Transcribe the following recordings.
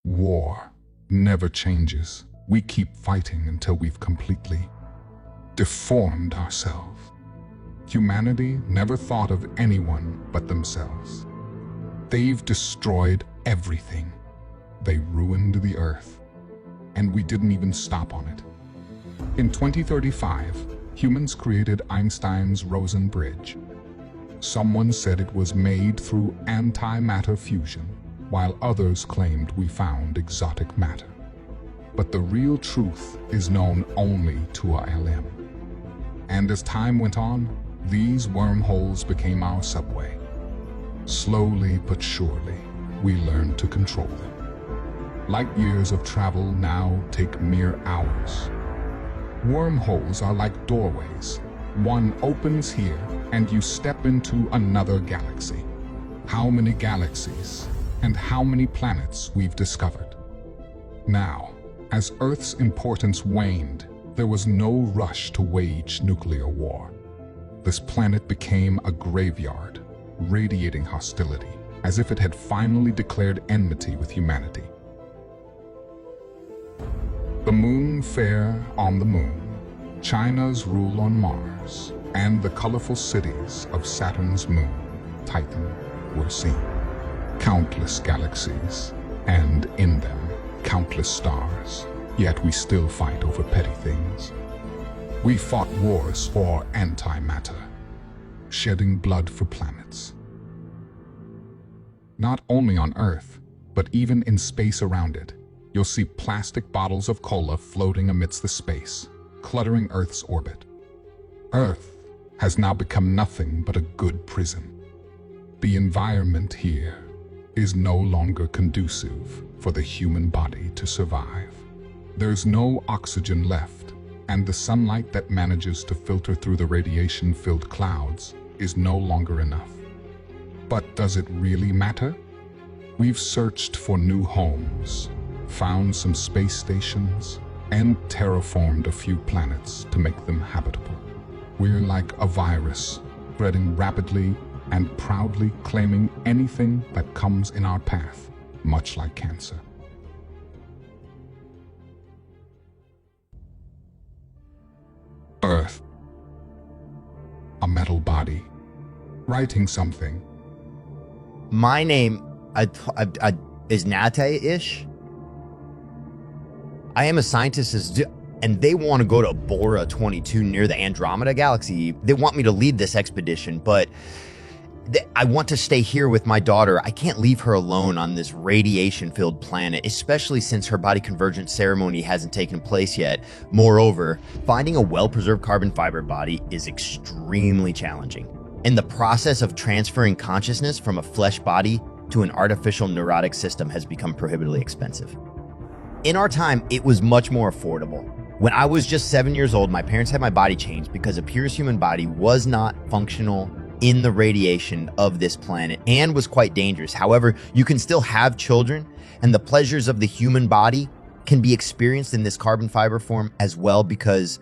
War never changes. We keep fighting until we've completely deformed ourselves. Humanity never thought of anyone but themselves. They've destroyed everything. They ruined the earth, and we didn't even stop on it. In 2035, humans created Einstein's Rosen Bridge. Someone said it was made through antimatter fusion, while others claimed we found exotic matter. But the real truth is known only to our LM. And as time went on, these wormholes became our subway. Slowly but surely, we learned to control them. Light years of travel now take mere hours. Wormholes are like doorways. One opens here, and you step into another galaxy. How many galaxies and how many planets we've discovered. Now, as Earth's importance waned, there was no rush to wage nuclear war. This planet became a graveyard, radiating hostility, as if it had finally declared enmity with humanity. The moon fair on the moon, China's rule on Mars, and the colorful cities of Saturn's moon, Titan, were seen. Countless galaxies, and in them, countless stars, yet we still fight over petty things. We fought wars for antimatter, shedding blood for planets. Not only on Earth, but even in space around it, you'll see plastic bottles of cola floating amidst the space, cluttering Earth's orbit. Earth has now become nothing but a good prison. The environment here is no longer conducive for the human body to survive. There's no oxygen left, and the sunlight that manages to filter through the radiation-filled clouds is no longer enough. But does it really matter? We've searched for new homes, found some space stations, and terraformed a few planets to make them habitable. We're like a virus, spreading rapidly and proudly claiming anything that comes in our path, much like cancer. Earth. A metal body, writing something. My name is Nate-ish. I am a scientist, and they want to go to Bora 22 near the Andromeda Galaxy. They want me to lead this expedition, but I want to stay here with my daughter. I can't leave her alone on this radiation-filled planet, especially since her body convergence ceremony hasn't taken place yet. Moreover, finding a well-preserved carbon fiber body is extremely challenging. And the process of transferring consciousness from a flesh body to an artificial neurotic system has become prohibitively expensive. In our time, it was much more affordable. When I was just 7 years old, my parents had my body changed because a pure human body was not functional in the radiation of this planet and was quite dangerous. However, you can still have children, and the pleasures of the human body can be experienced in this carbon fiber form as well, because,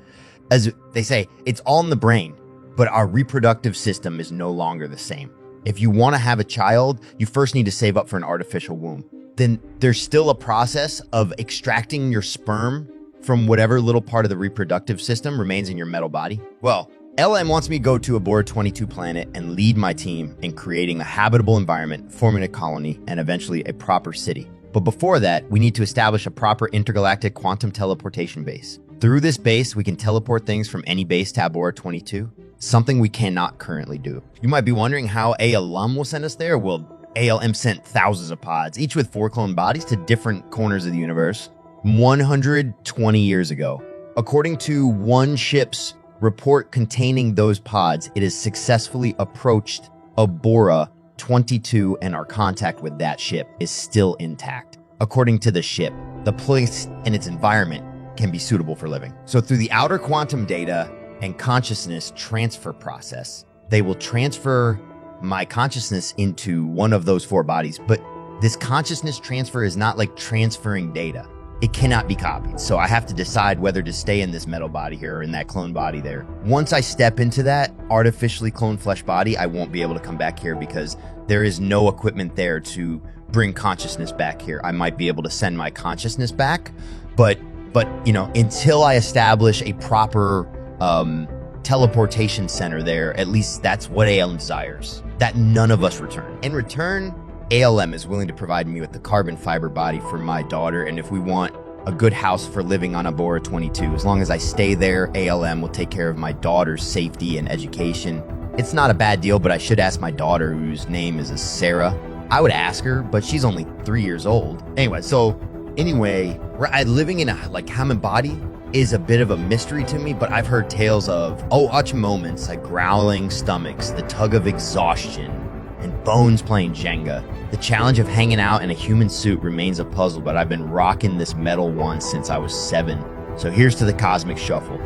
as they say, it's all in the brain, but our reproductive system is no longer the same. If you want to have a child, you first need to save up for an artificial womb. Then there's still a process of extracting your sperm from whatever little part of the reproductive system remains in your metal body. Well, LM wants me to go to a Bora 22 planet and lead my team in creating a habitable environment, forming a colony, and eventually a proper city. But before that, we need to establish a proper intergalactic quantum teleportation base. Through this base, we can teleport things from any base to Bora 22, something we cannot currently do. You might be wondering how ALM will send us there. Well, ALM sent thousands of pods, each with 4 clone bodies, to different corners of the universe 120 years ago. According to one ship's report containing those pods, it has successfully approached Bora 22, and our contact with that ship is still intact. According to the ship, the place and its environment can be suitable for living. So through the outer quantum data and consciousness transfer process, they will transfer my consciousness into one of those 4 bodies. But this consciousness transfer is not like transferring data. It cannot be copied. So I have to decide whether to stay in this metal body here or in that clone body there. Once I step into that artificially cloned flesh body, I won't be able to come back here because there is no equipment there to bring consciousness back here. I might be able to send my consciousness back, but until I establish a proper teleportation center there, at least that's what ALM desires, that none of us return. In return, ALM is willing to provide me with the carbon fiber body for my daughter, and if we want a good house for living on Abora 22, as long as I stay there, ALM will take care of my daughter's safety and education. It's not a bad deal, but I should ask my daughter, whose name is Sarah. I would ask her, but she's only 3 years old. Anyway, living in a human body is a bit of a mystery to me, but I've heard tales of such moments like growling stomachs, the tug of exhaustion, and bones playing Jenga. The challenge of hanging out in a human suit remains a puzzle, but I've been rocking this metal one since I was 7. So here's to the Cosmic Shuffle.